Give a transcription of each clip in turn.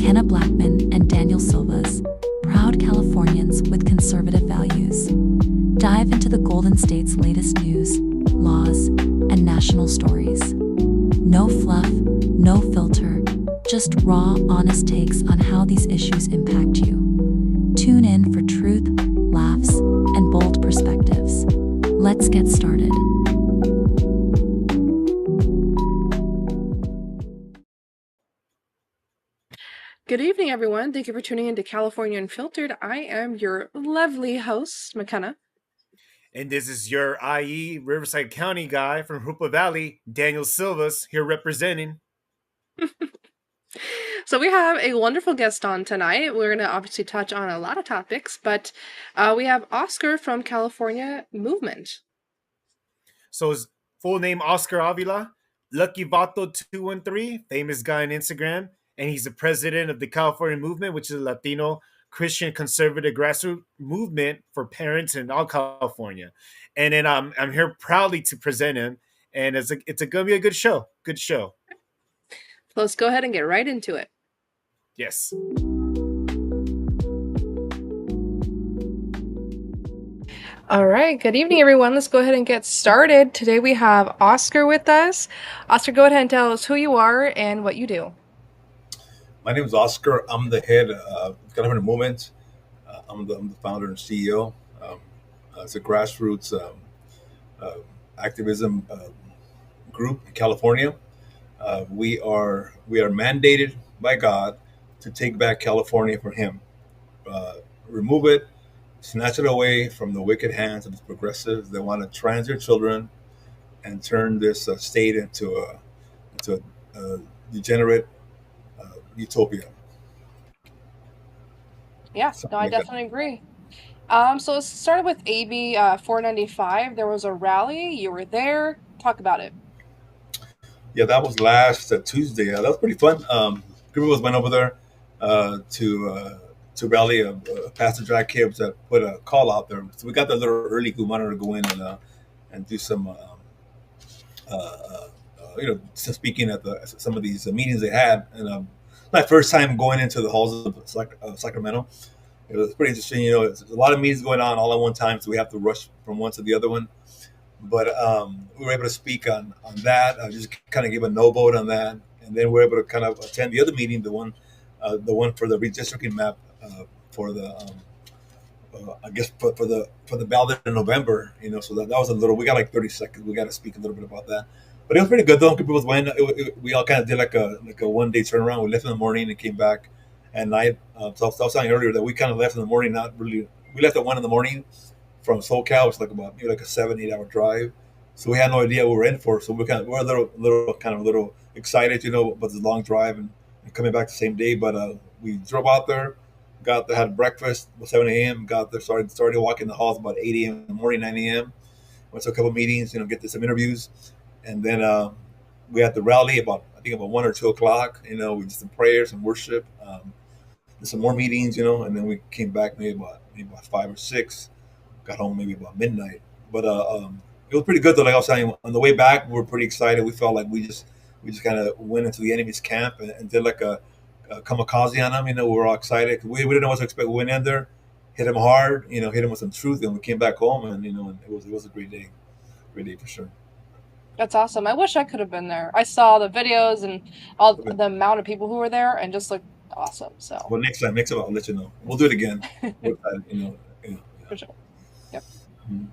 Makenna and Daniel Silvas, proud Californians with conservative values. Dive into the Golden State's latest news, laws, and national stories. No fluff, no filter, just raw, honest takes on how these issues impact you. Tune in for truth, laughs, and bold perspectives. Let's get started. Good evening, everyone. Thank you for tuning in to California Unfiltered. I am your lovely host, Makenna. And this is your IE Riverside County guy from Hoopa Valley, Daniel Silvas, here representing. So we have a wonderful guest on tonight. We're going to obviously touch on a lot of topics, but we have Oscar from California Movement. So his full name, Oscar Avila, Lucky Vato 213, famous guy on Instagram, and he's the president of the California Movement, which is a Latino Christian conservative grassroots movement for parents in all California. And then I'm here proudly to present him, and it's gonna be a good show. Good show. So let's go ahead and get right into it. Yes. All right. Good evening, everyone. Let's go ahead and get started. Today we have Oscar with us. Oscar, go ahead and tell us who you are and what you do. My name is Oscar. I'm the head of California Movement. I'm the founder and CEO. It's a grassroots activism group in California. We are mandated by God to take back California from Him, remove it, snatch it away from the wicked hands of the progressives that want to trans their children and turn this state into a degenerate utopia. Yeah, no, I definitely agree. So it started with AB 495. There was a rally. You were there. Talk about it. Yeah, that was last Tuesday. That was pretty fun. Group of us went over there to rally Pastor Jack Hibbs that put a call out there. So we got the little early who wanted to go in and do some some speaking at some of these meetings they had. And my first time going into the halls of Sacramento. It was pretty interesting. There's a lot of meetings going on all at one time, so we have to rush from one to the other one. But we were able to speak on that. I just kind of give a no vote on that, and then we're able to kind of attend the other meeting, the one for the redistricting map for the I guess for the ballot in November. So that was a little. We got like 30 seconds. We got to speak a little bit about that. But it was pretty good though. People went. We all kind of did like a 1 day turnaround. We left in the morning and came back at night. So I was saying earlier that we kind of left in the morning. Not really. We left at 1 in the morning from SoCal. It's like about like a 7-8 hour drive. So we had no idea what we were in for. So we're a little excited, about the long drive and coming back the same day. But we drove out there, got there, had breakfast at 7 a.m. Got there, started walking the halls about 8 a.m. in the morning, 9 a.m. Went to a couple meetings, get to some interviews, and then we had the rally about 1 or 2 o'clock. We did some prayers and worship, did some more meetings, and then we came back maybe about 5 or 6. Got home maybe about midnight. But it was pretty good though. Like I was saying, on the way back, we were pretty excited. We felt like we just kind of went into the enemy's camp and did like a kamikaze on them. We were all excited. We didn't know what to expect. We went in there, hit him hard, hit him with some truth, and we came back home, and and it was a great day for sure. That's awesome. I wish I could have been there. I saw the videos and all the amount of people who were there, and just looked awesome. So. Well, next time I'll let you know. We'll do it again. For sure. Yep. Mm-hmm.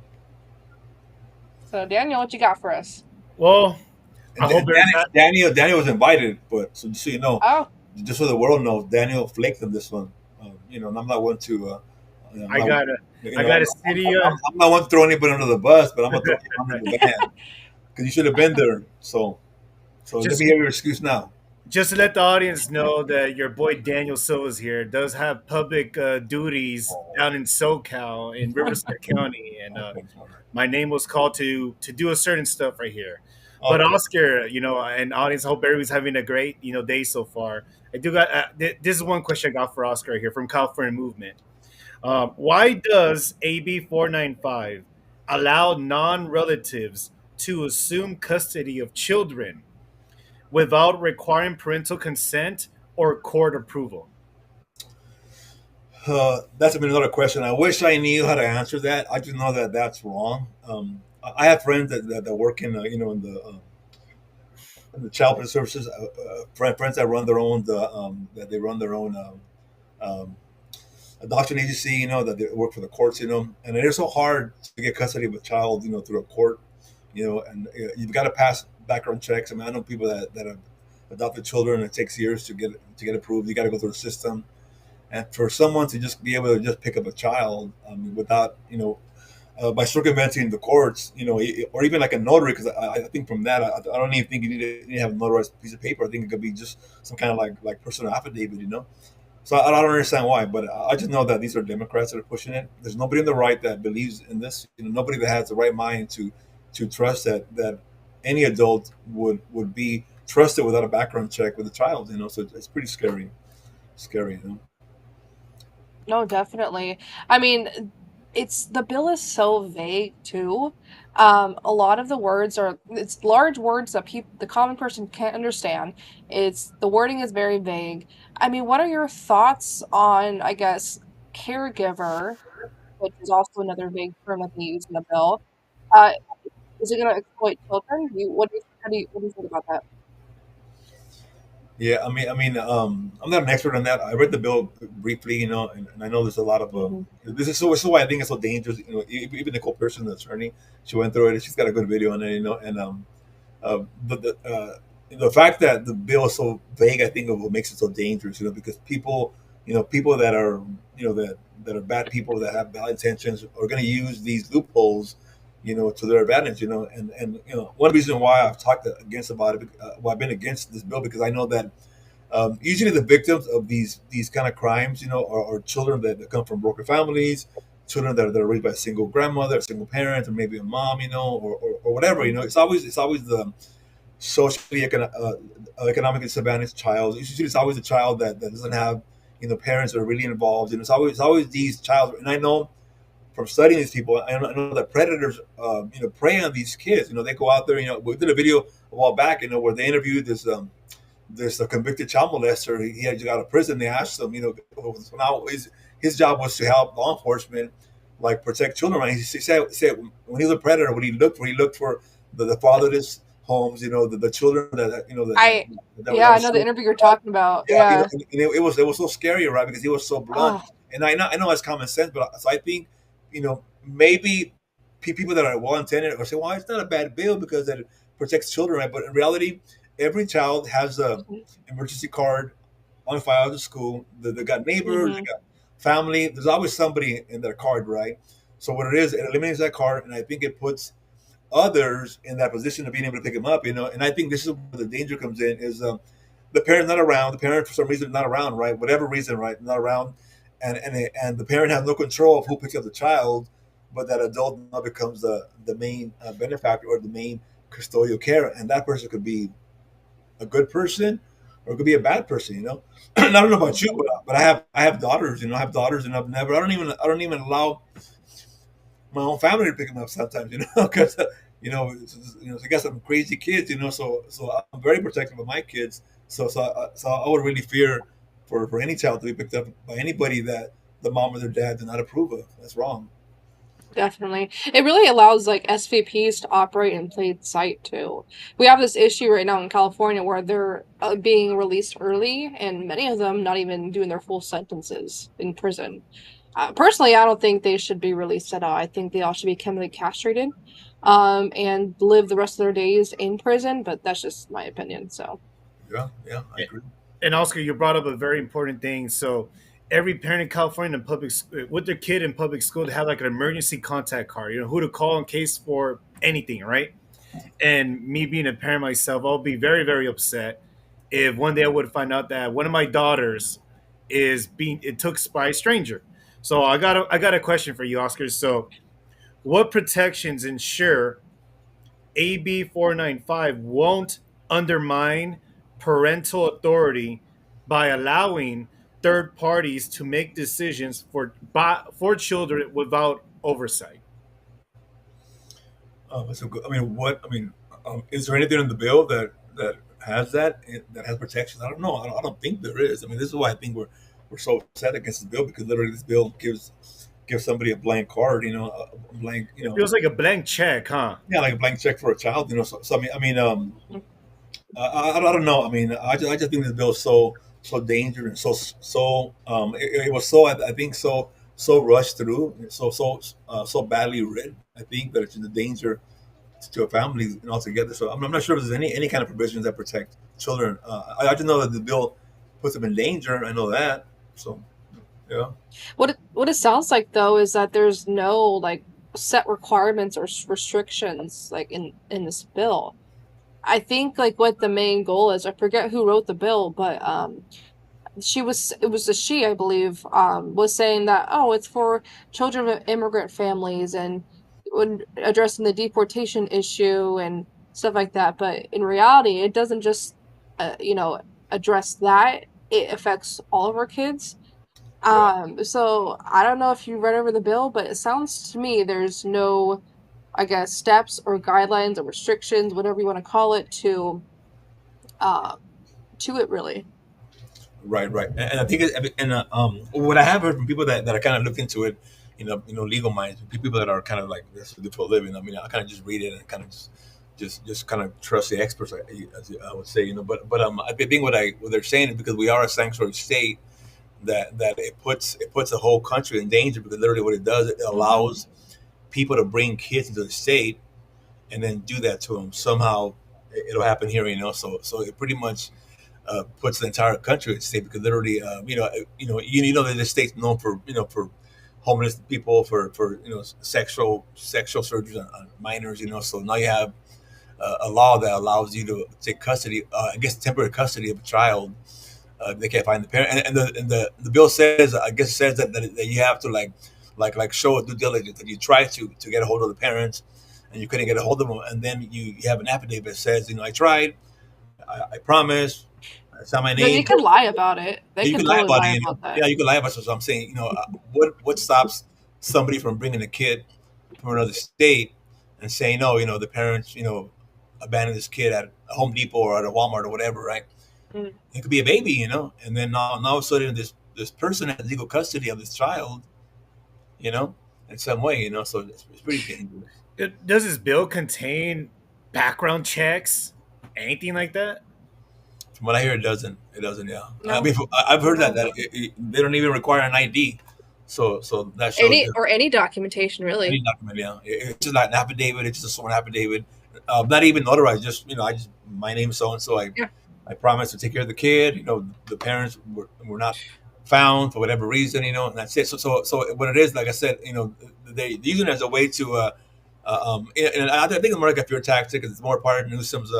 So Daniel, what you got for us? Well, Daniel was invited, but so you know, just so the world knows, Daniel flaked on this one. I'm not one to. I got a city. I'm not one to throw anybody under the bus, but I'm gonna throw you under the van because you should have been there. So let me hear your excuse now. Just to let the audience know that your boy Daniel Silvas here does have public duties down in SoCal in Riverside County, and my name was called to do a certain stuff right here. But Oscar, and audience, I hope everybody's having a great day so far. I do got this is one question I got for Oscar right here from California Movement. Why does AB 495 allow non-relatives to assume custody of children without requiring parental consent or court approval? That's another question. I wish I knew how to answer that. I just know that that's wrong. I have friends that work in in the child care services. Friends that run their own that they run their own um, adoption agency. That they work for the courts. And it is so hard to get custody of a child. Through a court. And you've got to pass background checks. I mean, I know people that have adopted children. It takes years to get approved. You got to go through the system. And for someone to just be able to just pick up a child, without by circumventing the courts, or even like a notary, because I think from that I don't even think you need to have a notarized piece of paper. I think it could be just some kind of like personal affidavit. So I don't understand why, but I just know that these are Democrats that are pushing it. There's nobody in the right that believes in this. Nobody that has the right mind to trust that any adult would be trusted without a background check with a child. So it's pretty scary. No, definitely. I mean, it's the bill is so vague too. A lot of the words are it's large words that people the common person can't understand. It's the wording is very vague. I mean, what are your thoughts on, I guess, caregiver, which is also another vague term that they use in the bill? Uh, is it going to exploit children? What do you think about that? Yeah, I'm not an expert on that. I read the bill briefly, and I know there's a lot of Hmm. this is so why I think it's so dangerous. Even Nicole Pearson, the attorney, she went through it. She's got a good video on it, and but the fact that the bill is so vague, I think, of what makes it so dangerous. Because people that are that are bad people that have bad intentions are going to use these loopholes, to their advantage. And one reason why I've talked against about it, why I've been against this bill, because I know that usually the victims of these kind of crimes, are children that come from broken families, children that are raised by a single grandmother, a single parent, or maybe a mom, or whatever. It's always the socially economically disadvantaged child. Usually, it's always a child that doesn't have parents that are really involved. And it's always these child. And I know from studying these people, I know that predators, prey on these kids. They go out there. We did a video a while back, where they interviewed this a convicted child molester. He had just got out of prison. They asked him, now his job was to help law enforcement like protect children. Right? He said when he was a predator, what he looked for the fatherless homes. The children I that yeah, I was know the so interview you're talking about. yeah, Yeah. and it was so scary, right? Because he was so blunt. Oh, And I know it's common sense, but so I think maybe people that are well intended or say, well, it's not a bad bill because it protects children, right? But in reality, every child has a emergency card on file at the school. They got neighbors, they hmm. got family. There's always somebody in their card, right? So what it is, it eliminates that card, and I think it puts others in that position of being able to pick them up. And I think this is where the danger comes in: is the parent's not around. The parent, for some reason, not around, right? Whatever reason, right? Not around, and the parent has no control of who picks up the child, but that adult now becomes the main benefactor or the main custodial care, and that person could be a good person or it could be a bad person. And I don't know about you, but I have daughters. I have daughters, and I don't even allow my own family to pick them up sometimes. Because I got some crazy kids. So I'm very protective of my kids. So I would really fear for any child to be picked up by anybody that the mom or their dad do not approve of. That's wrong. Definitely. It really allows like SVPs to operate in plain sight too. We have this issue right now in California where they're being released early, and many of them not even doing their full sentences in prison. Personally, I don't think they should be released at all. I think they all should be chemically castrated, and live the rest of their days in prison. But that's just my opinion. So. Yeah, yeah, I agree. And Oscar, you brought up a very important thing. So every parent in California in with their kid in public school, they have like an emergency contact card. Who to call in case for anything, right? And me being a parent myself, I'll be very, very upset if one day I would find out that one of my daughters is being it took by a stranger. So I got a question for you, Oscar. So what protections ensure AB 495 won't undermine parental authority by allowing third parties to make decisions for children without oversight? So, I mean, is there anything in the bill that has that that has protections. I don't know. I don't think there is. I mean, this is why I think we're so upset against this bill, because literally this bill gives somebody a blank card, a blank, It feels like a blank check, huh? yeah, like a blank check for a child, So I don't know. I mean, I just think this bill is so dangerous and it was I think so rushed through, so badly written. I think that it's in the danger to a family and altogether. So I'm not sure if there's any kind of provisions that protect children. I just know that the bill puts them in danger. I know that. So yeah, What it sounds like though is that there's no like set requirements or restrictions like in this bill. I think like what the main goal is, I forget who wrote the bill, but it was a she, I believe, was saying that, oh, it's for children of immigrant families and when addressing the deportation issue and stuff like that. But in reality, it doesn't just, you know, address that. It affects all of our kids. yeah. So I don't know if you read over the bill, but it sounds to me there's no, I guess, steps or guidelines or restrictions, whatever you want to call it, uh, to it really. Right, right. And I think what I have heard from people that are kind of looked into it, legal minds, people that are kind of like this for a living. I mean, I kind of just read it and kind of just kind of trust the experts, as I would say, But I think what they're saying is because we are a sanctuary state, that it puts the whole country in danger, because literally what it does, it Mm-hmm. allows people to bring kids into the state and then do that to them somehow. It'll happen here, So it pretty much puts the entire country at stake, because literally, that the state's known for homeless people, for sexual surgeries on minors, So now you have a law that allows you to take custody, I guess temporary custody of a child. They can't find the parent, and the bill says, I guess, says that you have to like show a due diligence, that you try to get a hold of the parents and you couldn't get a hold of them, and then you have an affidavit that says, I tried, I promise. It's not my Then you name. could lie about it. They You can can lie totally about lie it. about that. Yeah, you can lie about it. So I'm saying, what stops somebody from bringing a kid from another state and saying, no, the parents, abandoned this kid at a Home Depot or at a Walmart or whatever, right? Mm. It could be a baby, and then now all of a sudden this person has legal custody of this child, you know, in some way, So it's pretty dangerous. Does this bill contain background checks, anything like that? From what I hear, it doesn't. It doesn't. Yeah. I No, mean, I've heard that no. they don't even require an ID. So that shows Any you. or any documentation really. Any document, yeah. It's just like an affidavit. It's just a sworn affidavit, not even notarized. Just I just my name is so and so. Yeah. I promise to take care of the kid. The parents were not found for whatever reason. And that's it. So what it is, like I said, they using it as a way to, and I think it's more like a fear tactic. It's more part of Newsom's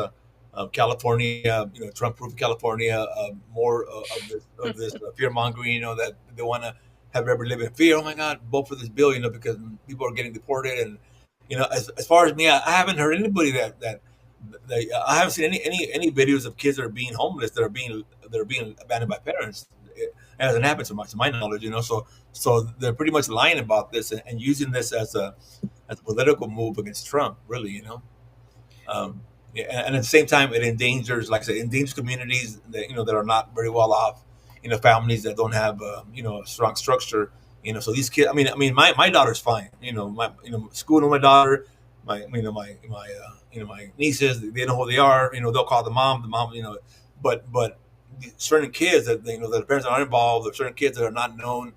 California, Trump-proof California, more of this fear mongering. That they want to have everybody live in fear. Oh my God, vote for this bill, because people are getting deported. And as far as me, I haven't heard anybody that I haven't seen any videos of kids that are being homeless, that are being abandoned by parents. It hasn't happened to my knowledge. So they're pretty much lying about this, and using this as a political move against Trump. Really, Um, yeah, and at the same time, it endangers, like I said, endangers communities that are not very well off. Families that don't have a strong structure. So these kids. I mean, my daughter's fine. My schooling my daughter, my nieces. They know who they are. They'll call the mom. The mom. But certain kids that the parents are not involved, or certain kids that are not known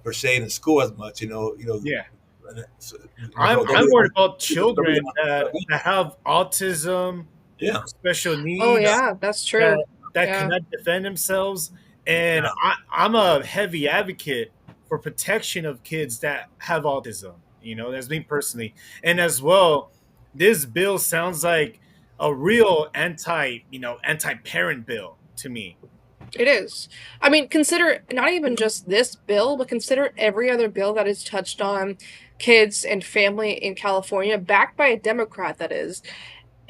per se in school as much. Yeah. And so, I'm worried about don't be children that have autism yeah. or special Oh needs yeah, that's that true. Yeah. cannot defend themselves. And Yeah. I'm a heavy advocate for protection of kids that have autism. That's me personally. And as well, this bill sounds like a real anti-parent bill to me. It is. I mean, consider not even just this bill, but consider every other bill that has touched on kids and family in California, backed by a Democrat, that is.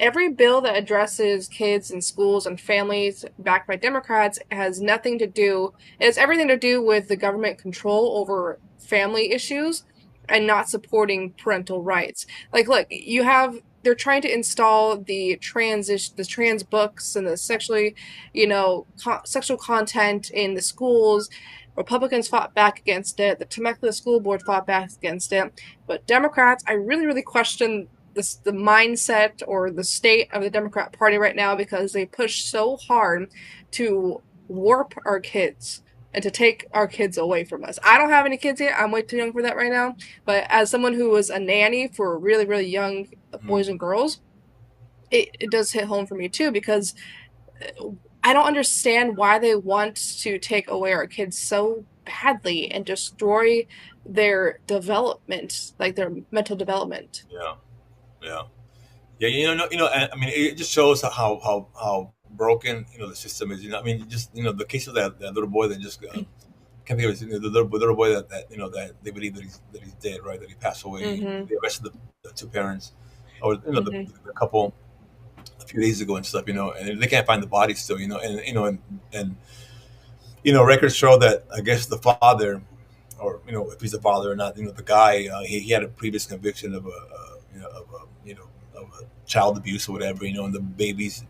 Every bill that addresses kids and schools and families backed by Democrats has nothing to do, it has everything to do with the government control over family issues and not supporting parental rights. Like, look, you have they're trying to install the trans books and the sexually, sexual content in the schools. Republicans fought back against it. The Temecula School Board fought back against it. But Democrats, I really, really question the mindset or the state of the Democrat Party right now, because they push so hard to warp our kids and to take our kids away from us. I don't have any kids yet. I'm way too young for that right now. But as someone who was a nanny for really, really young boys and girls, it does hit home for me too, because I don't understand why they want to take away our kids so badly and destroy their development, like their mental development. Yeah, yeah, yeah. I mean, it just shows how broken the system is. I mean, just the case of that little boy that just can't think of his name, the little boy that that they believe that he's dead, right? That he passed away. Mm-hmm. They arrested the two parents, or Mm-hmm. the couple a few days ago and stuff. And they can't find the body still. And records show that I guess the father, or if he's a father or not, the guy he had a previous conviction of of a child abuse or whatever, and the baby's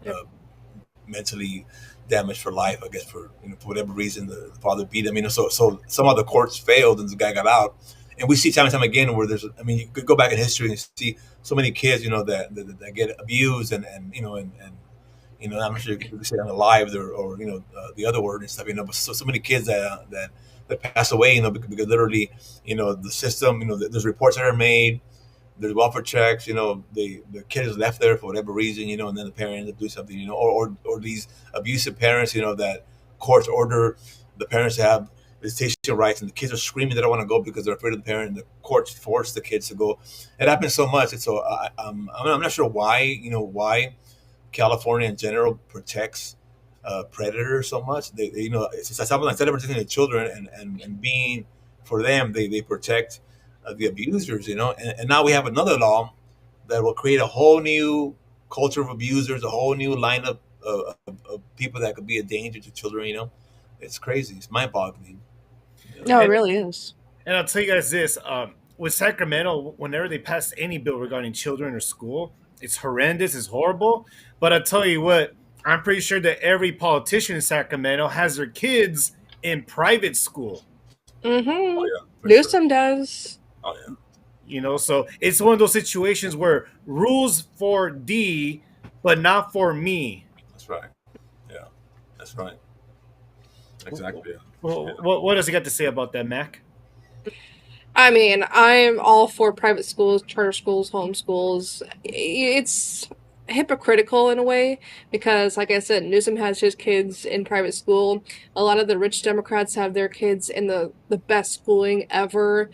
mentally damaged for life, I guess, for whatever reason the father beat him. So some of the courts failed and the guy got out. And we see time and time again where you could go back in history and see so many kids, that get abused and I'm not sure you could say unalived or the other word and stuff, but so many kids that pass away, because literally, the system, there's reports that are made, there's welfare checks, the kid is left there for whatever reason, and then the parent ends up doing something, or these abusive parents, that courts order the parents to have visitation rights, and the kids are screaming they don't want to go because they're afraid of the parent, and the courts force the kids to go. It happens so much, and so I'm not sure why California in general protects predators so much. It's something like instead of protecting the children and being for them, they protect the abusers. And now we have another law that will create a whole new culture of abusers, a whole new lineup of people that could be a danger to children. It's crazy. It's mind-boggling. No, it really is. And I'll tell you guys this: with Sacramento, whenever they pass any bill regarding children or school, it's horrendous, it's horrible. But I'll tell you what, I'm pretty sure that every politician in Sacramento has their kids in private school. Mm-hmm. Oh yeah, Newsom does. Oh yeah. So it's one of those situations where rules for D, but not for me. That's right. Yeah, that's right. Exactly. Well, what does he got to say about that, Mac? I mean, I'm all for private schools, charter schools, home schools. It's hypocritical in a way because, like I said, Newsom has his kids in private school. A lot of the rich Democrats have their kids in the best schooling ever,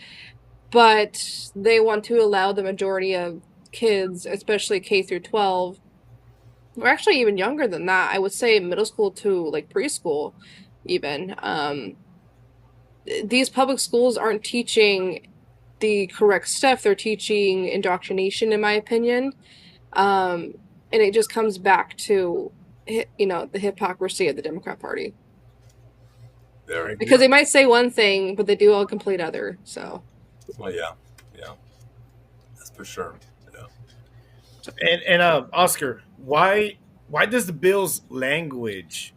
but they want to allow the majority of kids, especially K through 12, or actually even younger than that. I would say middle school to like preschool, even. These public schools aren't teaching the correct stuff. They're teaching indoctrination, in my opinion. And it just comes back to, the hypocrisy of the Democrat Party. Because they might say one thing, but they do a complete other. So. Well, yeah, that's for sure. Yeah. And Oscar, why does the bill's language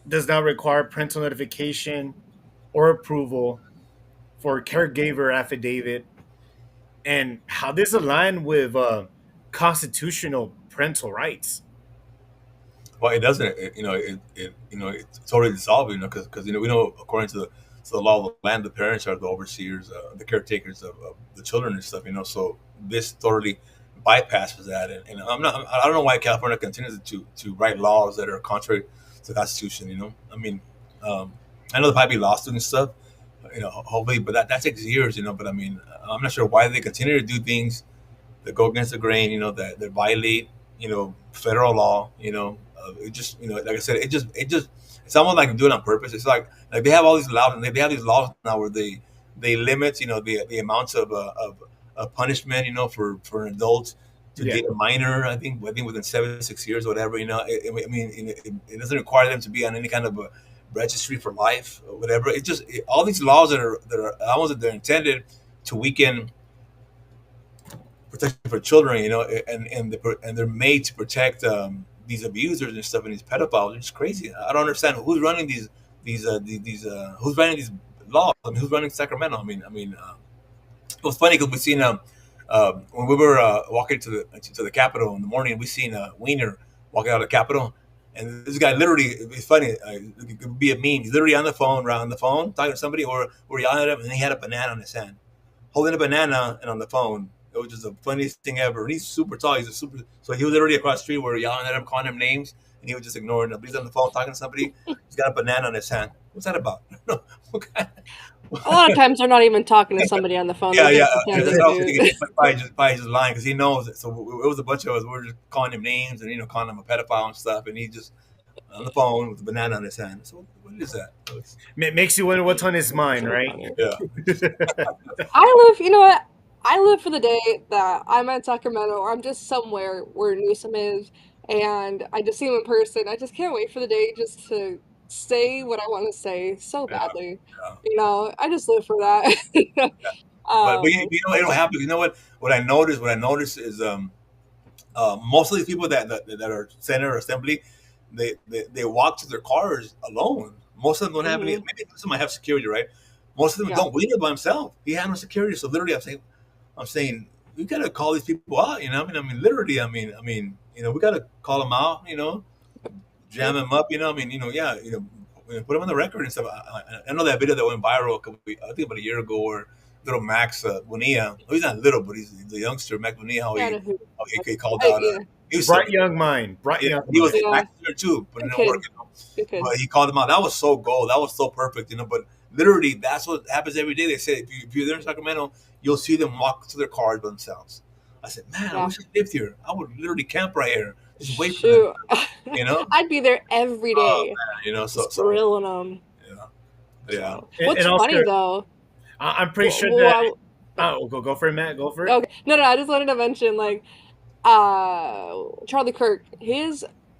does not require parental notification or approval for caregiver affidavit, and how this align with constitutional parental rights? Well, it doesn't. It's totally dissolved. Because we know according to the law of the land, the parents are the overseers, the caretakers of the children and stuff. So this totally bypasses that, and I don't know why California continues to write laws that are contrary to the Constitution. I mean, I know there might be lawsuits and stuff, hopefully, but that takes years. But I mean, I'm not sure why they continue to do things that go against the grain. That violate federal law. It just like I said, it just it's almost like do it on purpose. It's like they have all these laws, and they have these laws now where they limit the amounts of punishment for an adult to date a minor. I think within 7 to 6 years, or whatever. I mean, it doesn't require them to be on any kind of a registry for life or whatever. It just all these laws that are almost they're intended to weaken protection for children, and they're made to protect these abusers and stuff and these pedophiles. It's crazy. I don't understand who's running who's running these laws. I mean, who's running Sacramento? It was funny because we seen when we were walking to the Capitol in the morning, we seen Wiener walking out of the Capitol, and this guy literally, it's funny, it could be a meme. He's literally on the phone, talking to somebody, or yelling at him, and he had a banana in his hand, holding a banana and on the phone. It was just the funniest thing ever. And he's super tall. So he was literally across the street. We were yelling at him, calling him names, and he was just ignoring them. But he's on the phone talking to somebody. He's got a banana in his hand. What's that about? A lot of times they're not even talking to somebody on the phone. Yeah, They're yeah. just That's pretending what I was to. thinking. Probably just lying because he knows it. So it was a bunch of us. We were just calling him names and calling him a pedophile and stuff. And he just on the phone with a banana in his hand. So what is that? It makes you wonder what's on his mind, right? Yeah. You know what? I live for the day that I'm at Sacramento or I'm just somewhere where Newsom is and I just see him in person. I just can't wait for the day just to say what I want to say so Yeah. badly. Yeah. I just live for that. But it'll happen. You know what? What I noticed is most of these people that are Senate or Assembly, they walk to their cars alone. Most of them don't have any. Mhm. Maybe some might have security, right? Most of them Yeah. don't. Wiener by himself. He had no security. So literally, I'm saying we gotta call these people out. Literally. We gotta call them out. Jam them up. Yeah. Put them on the record and stuff. I know that video that went viral. I think about a year ago, or little Max Bonilla. He's not little, but he's a youngster. Max Bonilla. How he called out. He was Bright young mind. he was Yeah. Max there too, but it Good didn't work. Good kid. But he called him out. That was so gold. That was so perfect. But literally, that's what happens every day. They say if you're there in Sacramento, you'll see them walk to their cars by themselves. I said, man, I Yeah. wish I lived here. I would literally camp right here, just wait for them. Shoot. I'd be there every day. So Grilling them. yeah. What's And funny Oscar, though? I'm pretty sure Well, that. Go for it, Matt. Go for it. Okay. No, I just wanted to mention Charlie Kirk.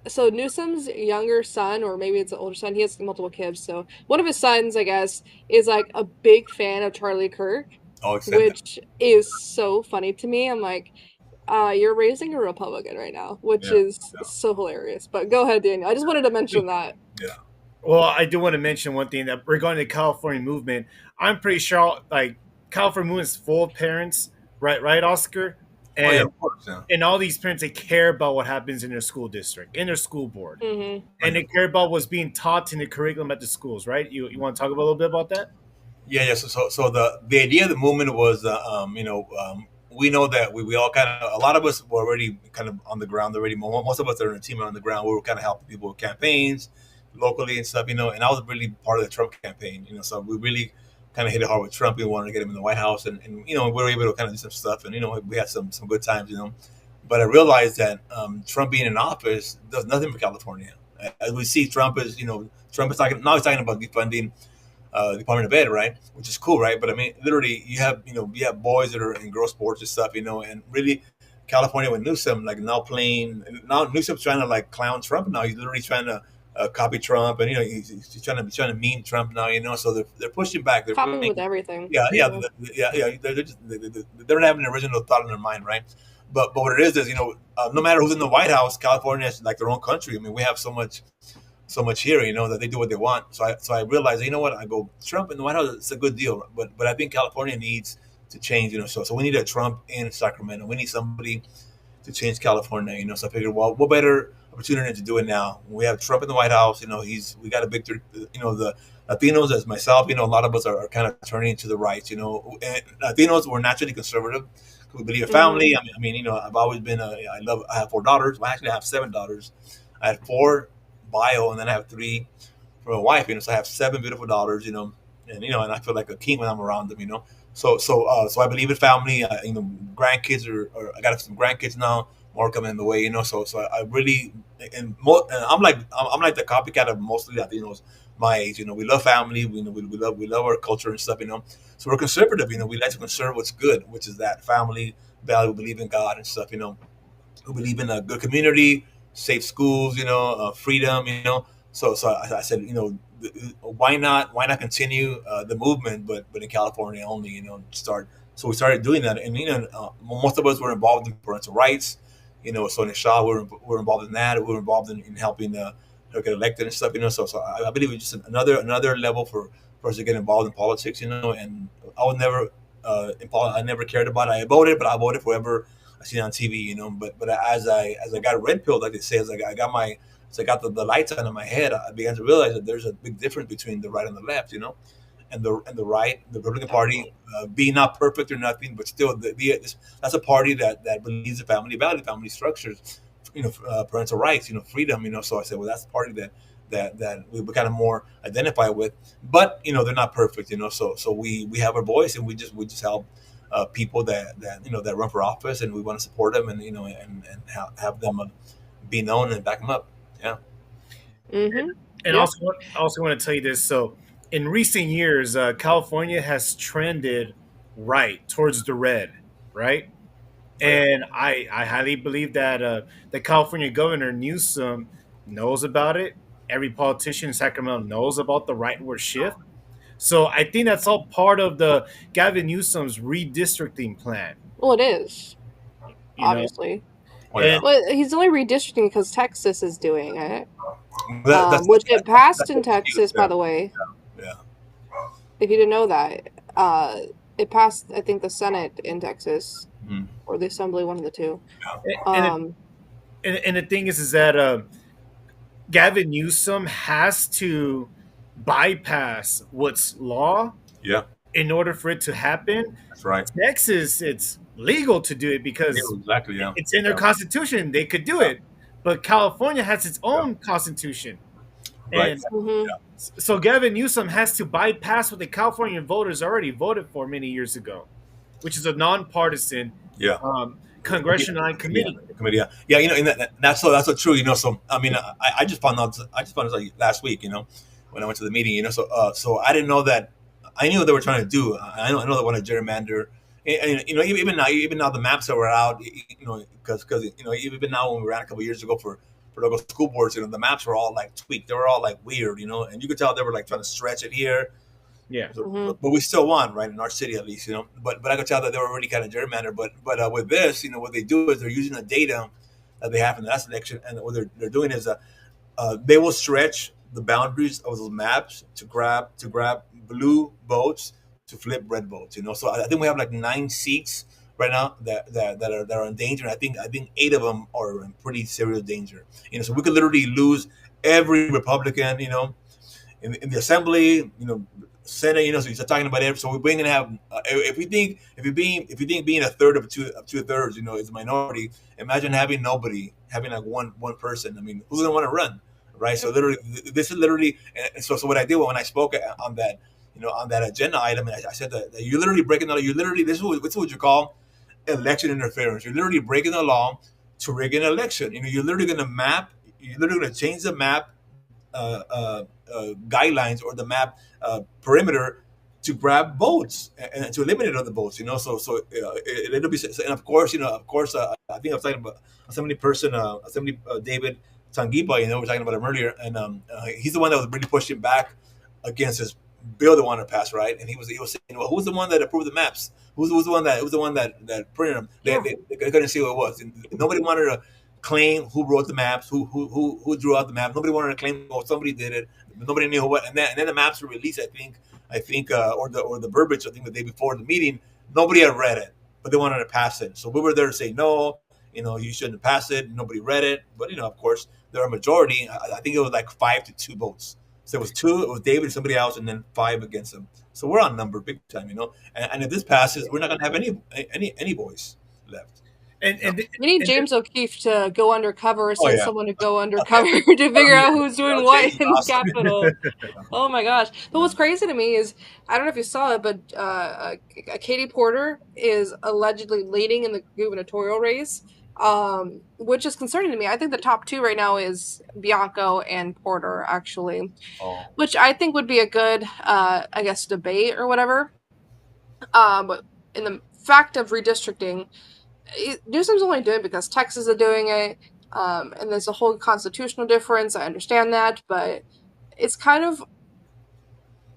So Newsom's younger son, or maybe it's an older son, he has multiple kids. So one of his sons, I guess, is like a big fan of Charlie Kirk, which is so funny to me. I'm like, you're raising a Republican right now, which is so hilarious. But go ahead, Daniel. I just wanted to mention that. Yeah. Well, I do want to mention one thing that regarding the California movement. I'm pretty sure, California movement is full of parents, right, Oscar? And, of course, yeah. And all these parents, they care about what happens in their school district, in their school board. Mm-hmm. And they care about what's being taught in the curriculum at the schools, right? You want to talk a little bit about that? Yeah. So the idea of the movement was, we know that we all a lot of us were already kind of on the ground already. Most of us that are in the team are on the ground. We were kind of helping people with campaigns locally and stuff, and I was really part of the Trump campaign, so we really kind of hit it hard with Trump. We wanted to get him in the White House, and we were able to kind of do some stuff, and we had some good times, But I realized that Trump being in office does nothing for California. As we see, Trump is talking about defunding the Department of Ed, right? Which is cool, right? But literally, you have boys that are in girls sports and stuff, and really, California with Newsom now Newsom's trying to clown Trump now. He's literally trying to copy Trump, and he's trying to meme Trump now. So they're pushing back. They're copying with everything. Yeah. They're don't have an original thought in their mind, right? But what it is no matter who's in the White House, California is like their own country. We have so much here, that they do what they want. So I realized, I go Trump in the White House. It's a good deal, but I think California needs to change. So we need a Trump in Sacramento. We need somebody to change California. So I figured, well, what better opportunity to do it now? We have Trump in the White House. We got a victory. The Latinos, as myself, a lot of us are kind of turning to the right. And Latinos were naturally conservative. We believe in family. I've always been. I have 4 daughters. Well, actually, I have 7 daughters. I had 4 bio, and then I have 3 for my wife. So I have 7 beautiful daughters. And I feel like a king when I'm around them. So I believe in family. Grandkids I got some grandkids now. More coming in the way. So I really and I'm like the copycat of mostly Latinos my age. We love family. We love our culture and stuff. So we're conservative. We like to conserve what's good, which is that family value. We believe in God and stuff. We believe in a good community, safe schools. Freedom. So I said, why not continue the movement, but in California only. Start So we started doing that, and most of us were involved in parental rights. So in the Shaw, we're involved in that. We were involved in helping her get elected and stuff. So I believe it's just another level for us to get involved in politics. And I was never I never cared about it. I voted, but I voted for whoever I seen on TV. But as I got red pilled, like they say, as I got the lights on in my head, I began to realize that there's a big difference between the right and the left. And the right, the Republican Party, being not perfect or nothing, but still, that's a party that believes in family values, family structures, parental rights, freedom. So I said, well, that's the party that we kind of more identify with. But they're not perfect. So we have our voice, and we just help people that run for office, and we want to support them, and have them be known and back them up. Yeah. Mm-hmm. And Yeah. also want to tell you this. So, in recent years, California has trended right towards the red, right? And I highly believe that the California governor Newsom knows about it. Every politician in Sacramento knows about the rightward shift. So I think that's all part of the Gavin Newsom's redistricting plan. Well, it is, You know, obviously. Oh yeah. and But he's only redistricting because Texas is doing it. That's Which it passed in that's the news. Texas, by the way. Yeah. If you didn't know that, it passed, I think, the Senate in Texas Mhm. or the Assembly, one of the two. and, Um, and the thing is that Gavin Newsom has to bypass what's law Yeah. in order for it to happen. That's right. Texas, it's legal to do it Yeah, because exactly. Yeah. it's in their Yeah. constitution. They could do it. But California has its own constitution. Right. And mhm. Yeah. so Gavin Newsom has to bypass what the California voters already voted for many years ago, which is a nonpartisan Yeah. congressional Yeah. committee. Committee. Yeah. Yeah. And that's so true. So I mean, I just found out. Like last week. When I went to the meeting. So I didn't know that. I knew what they were trying to do. I know they want to gerrymander. And even now the maps that were out. Because even now when we ran a couple years ago for local school boards, the maps were all like tweaked. They were all like weird. And you could tell they were like trying to stretch it here. Yeah. Mhm. But we still won, right, in our city at least. But I could tell that they were already kind of gerrymandered. But with this, what they do is they're using the data that they have in the last election, and what they're doing is they will stretch the boundaries of those maps to grab blue votes to flip red votes. So I think we have like 9 seats right now that are in danger. I think 8 of them are in pretty serious danger. So we could literally lose every Republican. In the assembly, Senate, so you start talking about it. So we're going to have, if you think being a third of two thirds, is a minority. Imagine having nobody, having like one person. I mean, who's going to want to run, right? So literally, this is literally. And so what I did when I spoke on that, on that agenda item, I said that you're literally breaking the law. You literally this is what you call election interference. You're literally breaking the law to rig an election. You're literally going to map. You're literally going to change the map guidelines or the map perimeter to grab votes and to eliminate other votes. It'll be, and of course, I think I was talking about Assembly David Tangipa. We're talking about him earlier, and he's the one that was really pushing back against this bill they wanted to pass, right? And he was saying, well, who's the one that approved the maps? Who's the one that printed them? They couldn't see who it was, and nobody wanted to claim who wrote the maps, who drew out the maps. Nobody wanted to claim, oh, somebody did it. Nobody knew what. And then the maps were released. I think, or the verbiage. I think the day before the meeting, nobody had read it, but they wanted to pass it. So we were there to say no. You shouldn't pass it. Nobody read it, but of course, there are a majority. I think it was like 5-2 votes. So it was 2. It was David and somebody else, and then 5 against him. So we're on number big time. And if this passes, we're not going to have any voice left. And We need James O'Keefe to go undercover, or send yeah. someone to go undercover to figure out who's doing what James is in the awesome. Capitol. Oh my gosh. But what's crazy to me is, I don't know if you saw it, but Katie Porter is allegedly leading in the gubernatorial race, which is concerning to me. I think the top 2 right now is Bianco and Porter, actually, Oh, which I think would be a good, I guess, debate or whatever. But in the fact of redistricting, Newsom's only doing it because Texas is doing it, and there's a whole constitutional difference. I understand that, but it's kind of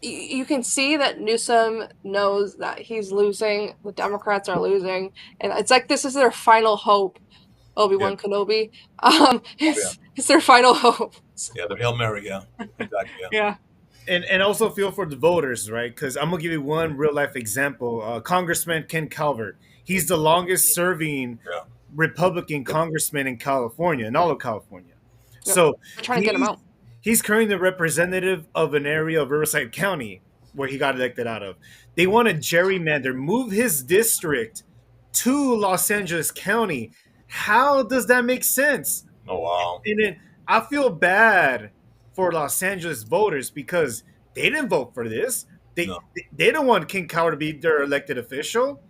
you can see that Newsom knows that he's losing, the Democrats are losing, and it's like this is their final hope. Yeah, Obi-Wan Kenobi, oh, yeah, it's their final hope. yeah. The Hail Mary, yeah, exactly, yeah, Yeah. And also feel for the voters, right? Because I'm gonna give you one real life example. Congressman Ken Calvert. He's the longest serving yeah, Republican congressman in California, in all of California. Yep. So They're trying to get him he's out. he's currently the representative of an area of Riverside County where he got elected out of. They want to gerrymander, move his district to Los Angeles County. How does that make sense? oh wow, And then I feel bad for Los Angeles voters because they didn't vote for this. They no, they don't want King Coward to be their elected official.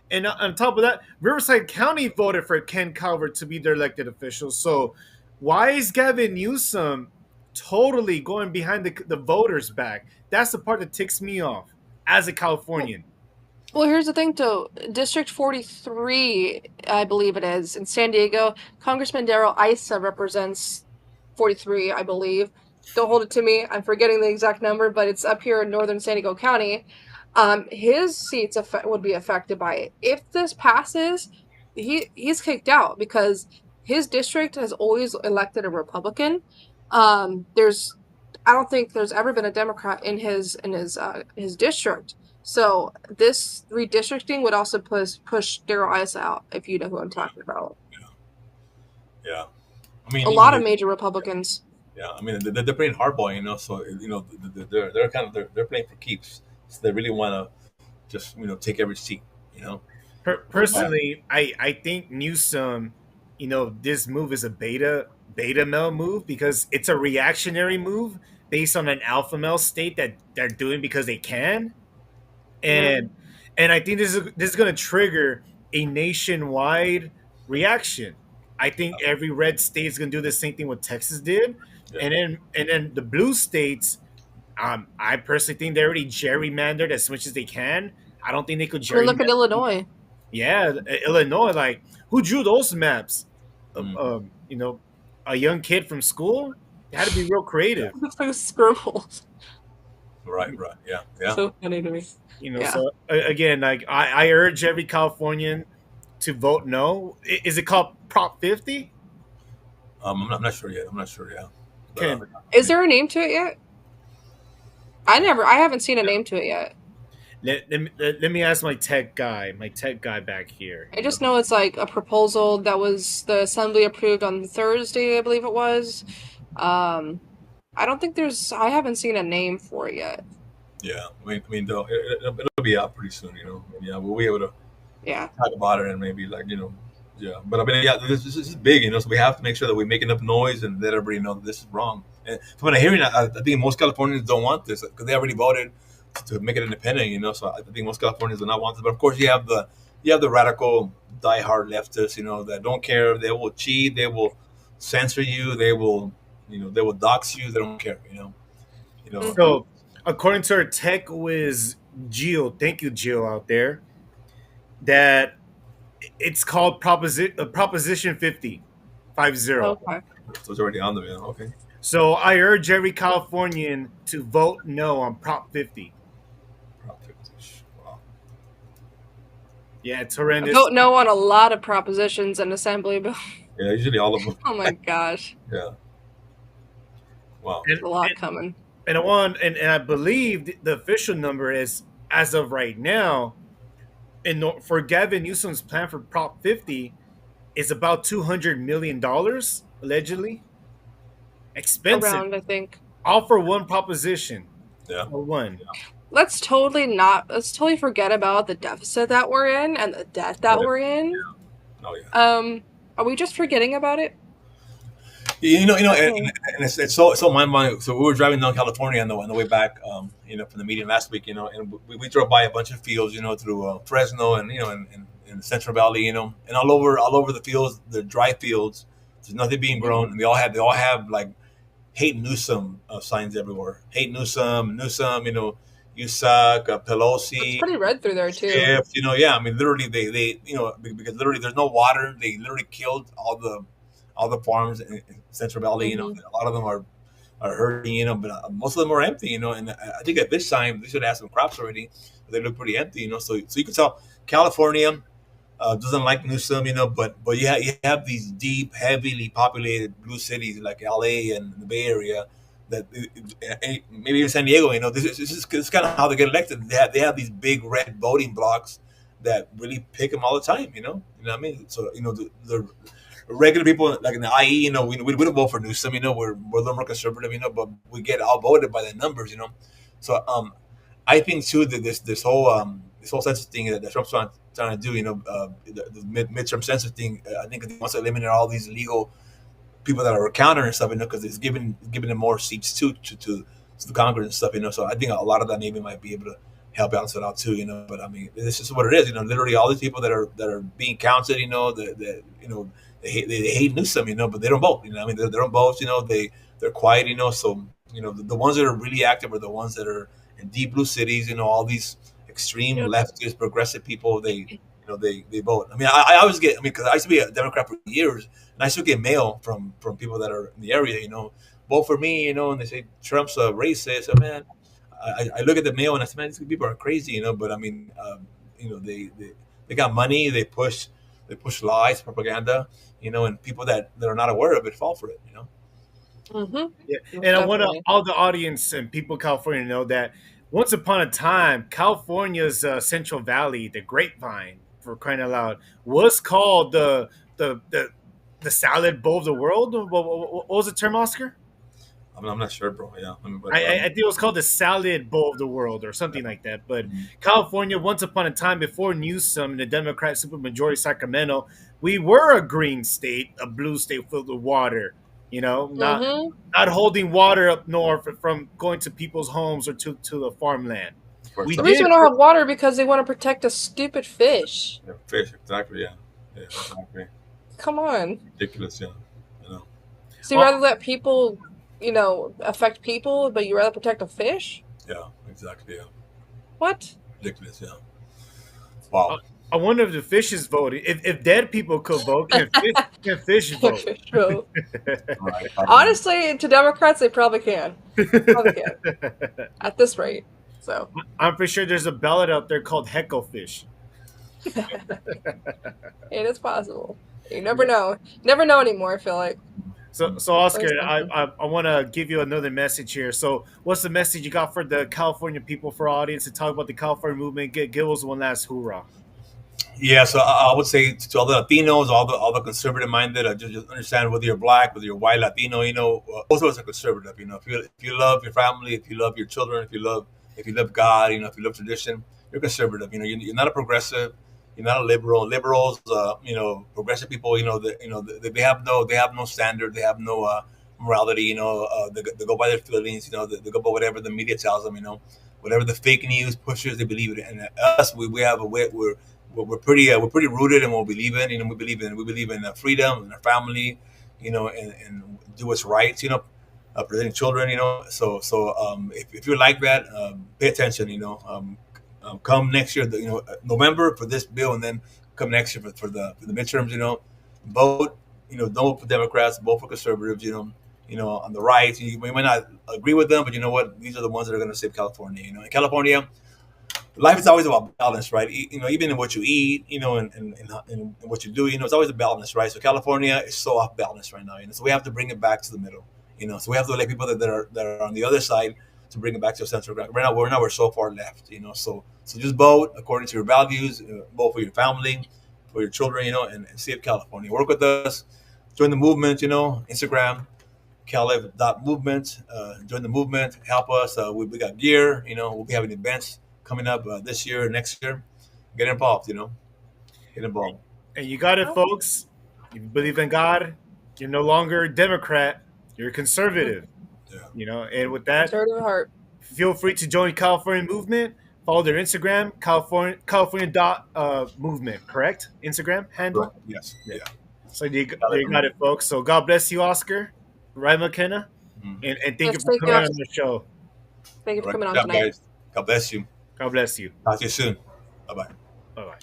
And on top of that, Riverside County voted for Ken Calvert to be their elected official. So why is Gavin Newsom totally going behind the voters' back? That's the part that ticks me off as a Well, Californian. well, here's the thing, though. District 43, I believe it is, in San Diego, Congressman Darrell Issa represents 43, I believe. Don't hold it to me. I'm forgetting the exact number, but it's up here in northern San Diego County. His seats would be affected by it. If this passes, he's kicked out because his district has always elected a Republican. There's I don't think there's ever been a Democrat in his district. So this redistricting would also push Darrell Issa out, if you know who I'm talking about. yeah. I mean, A lot of major Republicans. yeah. I mean, they're playing hardball, so they're kind of they're playing for keeps. So they really want to just take every seat, you know. Yeah, Personally, I think Newsom, this move is a beta male move because it's a reactionary move based on an alpha male state that they're doing because they can, Yeah. and and I think this is going to trigger a nationwide reaction. I think every red state is going to do the same thing what Texas did, yeah, and then the blue states. I personally think they already gerrymandered as much as they can. I don't think they could I mean, look at gerrymander. Illinois. Yeah, Illinois. Like, who drew those maps? Uh, mm, um, you know, a young kid from school. It had to be real yeah. creative. It's like scribbles. Right, right. Yeah, yeah. So funny to me. Yeah. So again, like I urge every Californian to vote no. Is it called Prop 50? I'm not sure yet. I'm not sure. Yeah, but Can Is there a name to it yet? I haven't seen a name to it yet. let me ask my tech guy back here. I just know it's like a proposal that was the assembly approved on Thursday, I believe it was. Um, I don't think I haven't seen a name for it yet. yeah. I mean, though it'll be out pretty soon. Yeah, we'll be able to Yeah. talk about it and maybe yeah. But I mean, yeah, this is big. So we have to make sure that we make enough noise and let everybody know that this is wrong. And from what I'm hearing, I think most Californians don't want this because they already voted to make it independent. So I think most Californians do not want this. But of course, you have the radical, diehard leftists. That don't care. They will cheat. They will censor you. They will dox you. They don't care. You know. Hmm. So according to our tech whiz Geo, thank you Geo out there, that it's called Proposition 50, 50. Okay. So it's already on there. Yeah. Okay. So I urge every Californian to vote no on Prop 50. Wow. Yeah, it's horrendous. Vote no on a lot of propositions and assembly bill. Yeah, usually all of them. Oh my gosh. Yeah. Wow. And, A lot and, coming. and I believe the official number is, as of right now, for Gavin Newsom's plan for Prop 50 is about $200 million, allegedly. Expensive. Around, I think. All for one proposition. Yeah. For one. Let's totally forget about the deficit that we're in and the debt that Yeah. we're in. Oh yeah. Are we just forgetting about it? And it's so mind-blowing. So we were driving down California on the way back, from the meeting last week, and we drove by a bunch of fields, through Fresno and in Central Valley, and all over the fields, the dry fields. There's nothing being grown, and they all have like hate Newsom signs everywhere. Hate Newsom, you suck, It's Pelosi. pretty red through there too. Shift, yeah. I mean, literally, they because literally there's no water. They literally killed all the farms in Central Valley. Mhm. A lot of them are are hurting, but most of them are empty, and I think at this time they should have some crops already. But they look pretty empty, So you can tell California doesn't like Newsom, but you have these deep, heavily populated blue cities like LA and the Bay Area that maybe even San Diego, this is kind of how they get elected. They have these big red voting blocks that really pick them all the time, you know what I mean? So the regular people like in the IE, we don't vote for Newsom, we're a little more conservative, but we get outvoted by the numbers, So I think too that this whole census thing that Trump's trying to do, the midterm census thing, I think he wants to eliminate all these illegal people that are counter and stuff, because it's giving them more seats too to the Congress and stuff, So I think a lot of that maybe might be able to help balance it out too, But I mean, this is what it is, Literally, all these people that are being counted, they hate Newsom, but they don't vote. I mean, they don't vote. They're quiet. So the ones that are really active are the ones that are in deep blue cities. All these extreme leftist, progressive people. They vote. I mean, I always get. I mean, because I used to be a Democrat for years, and I still get mail from people that are in the area. Vote for me. And they say Trump's a racist. So, man, I look at the mail and I say, man, these people are crazy. But I mean, they got money. They push lies, propaganda. And people that are not aware of it fall for it. Mm-hmm. Yeah. And I want all the audience and people in California to know that once upon a time, California's Central Valley, the Grapevine, for crying out loud, was called the salad bowl of the world. What was the term, Oscar? I'm not sure, bro. Yeah, I think it was called the salad bowl of the world or something like that. But California, once upon a time, before Newsom and the Democrat supermajority Sacramento, we were a green state, a blue state filled with water. Not holding water up north from going to people's homes or to the farmland. The reason we don't have water because they want to protect a stupid fish. Yeah, fish, exactly. Yeah, exactly. Come on. Ridiculous, yeah. So you rather let people, affect people, but you rather protect a fish? Yeah, exactly. Yeah. What? Ridiculous, yeah. Wow. I wonder if the fish is voting. If dead people could vote, can fish vote? Fish vote. Honestly, to Democrats, they probably can. At this rate. So I'm pretty sure there's a ballot out there called Heckle Fish. It is possible. You never know. Never know anymore, I feel like. So Oscar, I want to give you another message here. So what's the message you got for the California people, for our audience, to talk about the California movement? Give us one last hoorah. Yeah, so I would say to all the Latinos, all the conservative minded, just understand whether you're black, whether you're white, Latino, most of us are conservative. If you love your family, if you love your children, if you love God, if you love tradition, you're conservative. You're not a progressive, you're not a liberal. Liberals, progressive people, they have no standard, they have no morality. They go by their feelings. They go by whatever the media tells them. Whatever the fake news pushes, they believe it. And us, we're pretty rooted in what we believe in. We believe in freedom and our family, and do what's right. Presenting children. So if you're like that, pay attention. Come next year, November for this bill, and then come next year for the midterms. Vote. Don't vote for Democrats. Vote for conservatives. On the right, we might not agree with them, but you know what? These are the ones that are going to save California. In California, life is always about balance, right? Even in what you eat, and what you do, it's always a balance, right? So California is so off balance right now, so we have to bring it back to the middle, So we have to let people that are on the other side to bring it back to a central ground. Right now, we're so far left, So just vote according to your values, vote for your family, for your children, and save California. Work with us, join the movement, Instagram, Caleb.movement, join the movement, help us. We got gear, we'll be having events coming up this year, next year. Get involved, Get involved. And you got it, folks. You believe in God. You're no longer a Democrat. You're a conservative. Yeah. And with that, conservative heart. Feel free to join California Movement. Follow their Instagram, California movement, correct? Instagram handle? Right. Yes. Yeah. So you got it, folks. So God bless you, Oscar. Right, Makenna? Mm-hmm. And thank you for coming on the show. Thank you for coming on tonight. Guys. God bless you. God bless you. Talk to you soon. Bye-bye. Bye-bye.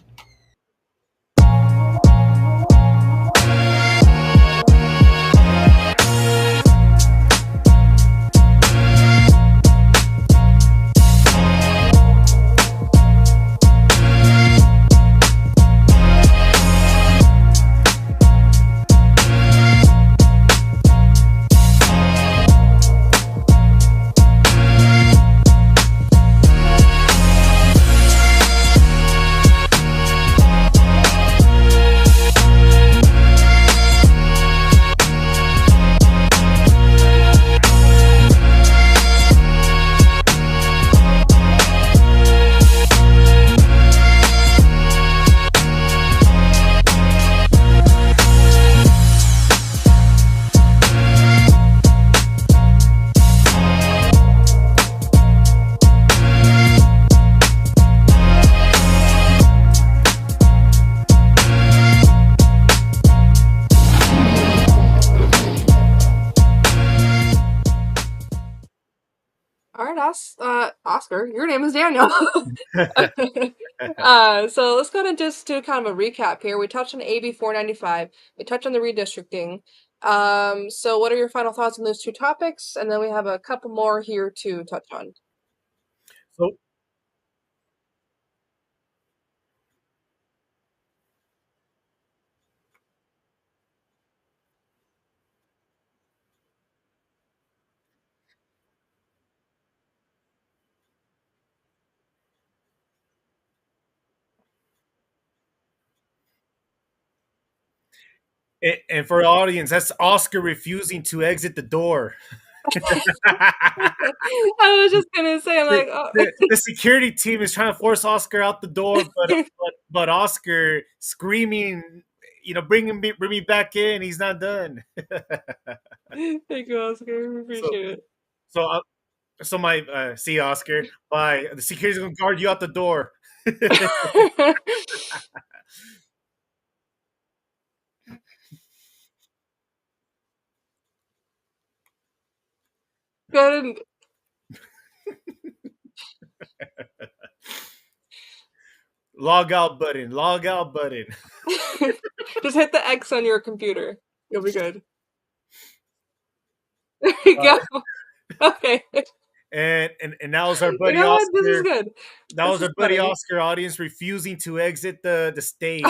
not Oscar. Your name is Daniel. So let's go ahead and just do kind of a recap here. We touched on AB 495. We touched on the redistricting. So what are your final thoughts on those two topics? And then we have a couple more here to touch on. So and for the audience, that's Oscar refusing to exit the door. I was just gonna say, I'm like, oh. The security team is trying to force Oscar out the door, but Oscar screaming, bring me back in. He's not done. Thank you, Oscar. So Appreciate it. so my see Oscar. Bye. The security's gonna guard you out the door. Go ahead and Log out button. Log out button. just hit the X on your computer. You'll be good. There you go. Okay. And that was our buddy You know what? Oscar. This is good. That This was is our buddy funny. Oscar audience refusing to exit the stage.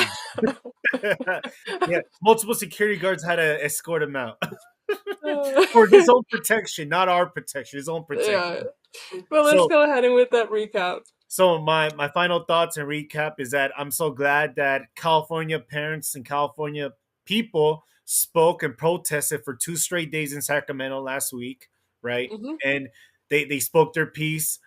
Yeah, multiple security guards had to escort him out for his own protection, not our protection, his own protection. Yeah. Well, let's go ahead and with that recap. So my final thoughts and recap is that I'm so glad that California parents and California people spoke and protested for 2 straight days in Sacramento last week, right? Mm-hmm. And they spoke their piece,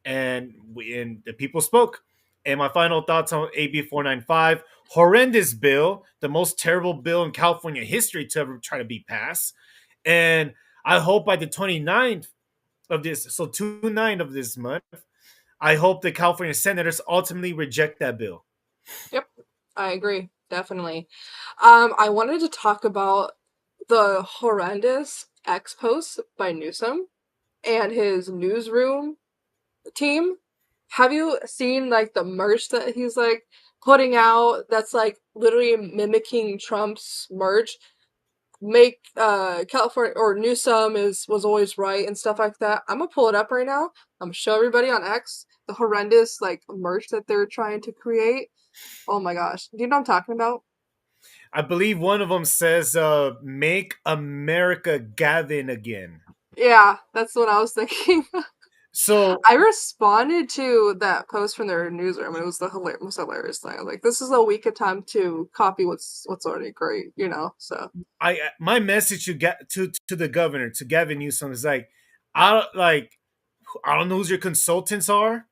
and the people spoke. And my final thoughts on AB 495, horrendous bill, the most terrible bill in California history to ever try to be passed. And I hope by the 29th of this, so 2/9 of this month, I hope the California senators ultimately reject that bill. Yep, I agree. Definitely. I wanted to talk about the horrendous X post by Newsom and his newsroom team. Have you seen like the merch that he's like putting out that's like literally mimicking Trump's merch? Make California or Newsom was always right and stuff like that. I'm gonna pull it up right now. I'm gonna show everybody on X the horrendous like merch that they're trying to create. Oh my gosh. Do you know what I'm talking about? I believe one of them says, "Make America Gavin again." Yeah, that's what I was thinking. So I responded to that post from their newsroom, and it was the most hilarious thing. I'm like, this is a weak attempt to copy what's already great, you know. So my message to the governor, to Gavin Newsom, is like, I don't know who your consultants are.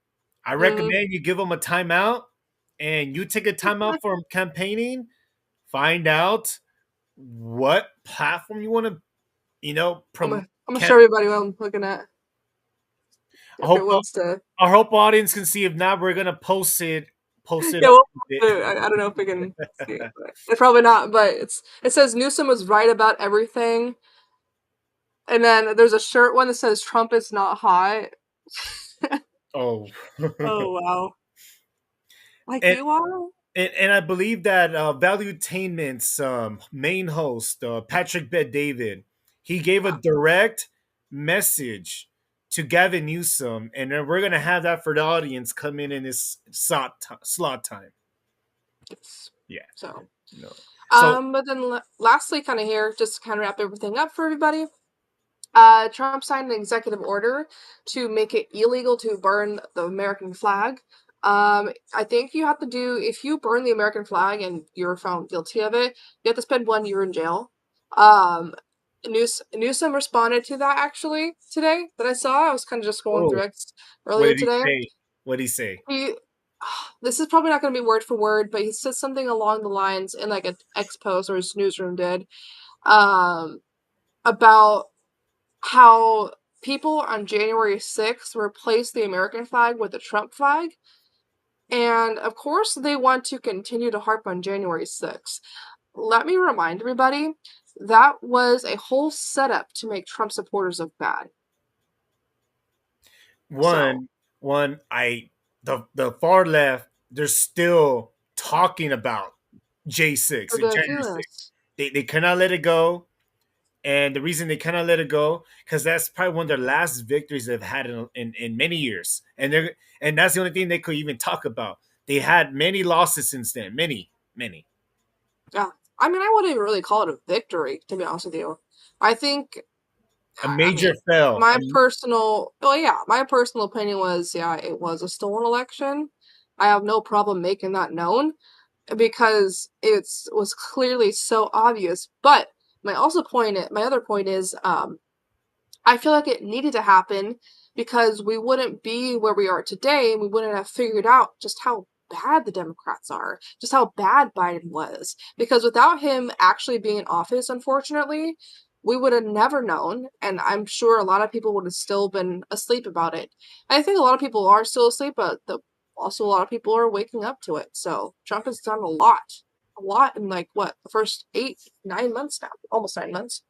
I recommend you give them a timeout, and you take a timeout from campaigning. Find out what platform you want to, I'm promote. gonna show everybody what I'm looking at. I If hope it wants to. our hope audience can see. If not, we're gonna post it. Yeah, well, I don't know if we can see it. But it's probably not, but it says Newsom was right about everything. And then there's a shirt one that says Trump is not hot. Oh. Oh wow. Like And- you are? And I believe that Valuetainment's main host, Patrick Bet-David, he gave a direct message to Gavin Newsom, and then we're going to have that for the audience come in this slot time. Yes. Yeah. So. No. But then lastly, kind of here, just to kind of wrap everything up for everybody. Trump signed an executive order to make it illegal to burn the American flag. I think you have to if you burn the American flag and you're found guilty of it, you have to spend 1 year in jail. Newsom responded to that actually today that I saw. I was kind of just going through X earlier today. What did he say? This is probably not going to be word for word, but he said something along the lines in like an X post or his newsroom did, about how people on January 6th replaced the American flag with the Trump flag. And of course, they want to continue to harp on January 6th. Let me remind everybody, that was a whole setup to make Trump supporters look bad. One, one, the far left, they're still talking about J6 and January 6th. Ridiculous. They cannot let it go. And the reason they cannot let it go, because that's probably one of their last victories they've had in many years. And that's the only thing they could even talk about. They had many losses since then. Many, many. Yeah. I mean, I wouldn't even really call it a victory, to be honest with you. I think, A I major mean, fail. my personal opinion was, yeah, it was a stolen election. I have no problem making that known because it was clearly so obvious. But my other point is, I feel like it needed to happen because we wouldn't be where we are today and we wouldn't have figured out just how bad the Democrats are, just how bad Biden was. Because without him actually being in office, unfortunately, we would have never known. And I'm sure a lot of people would have still been asleep about it. And I think a lot of people are still asleep, but also a lot of people are waking up to it. So Trump has done a lot in like what, the first 9 months now, almost 9 months.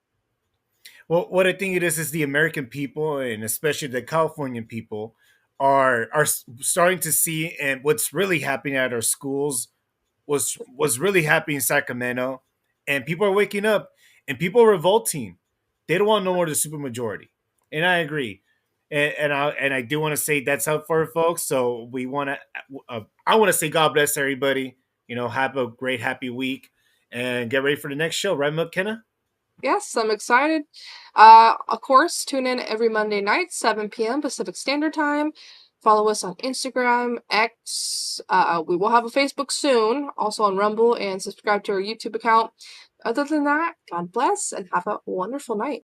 Well, what I think it is the American people, and especially the Californian people, are starting to see, and what's really happening at our schools was really happening in Sacramento, and people are waking up, and people are revolting. They don't want no more of the supermajority, and I agree. And I do want to say that's out for folks. So we want to, I want to say God bless everybody. Have a great happy week, and get ready for the next show, right, McKenna? Yes, I'm excited. Of course, tune in every Monday night, 7 p.m. Pacific Standard Time. Follow us on Instagram, X. We will have a Facebook soon, also on Rumble, and subscribe to our YouTube account. Other than that, God bless and have a wonderful night.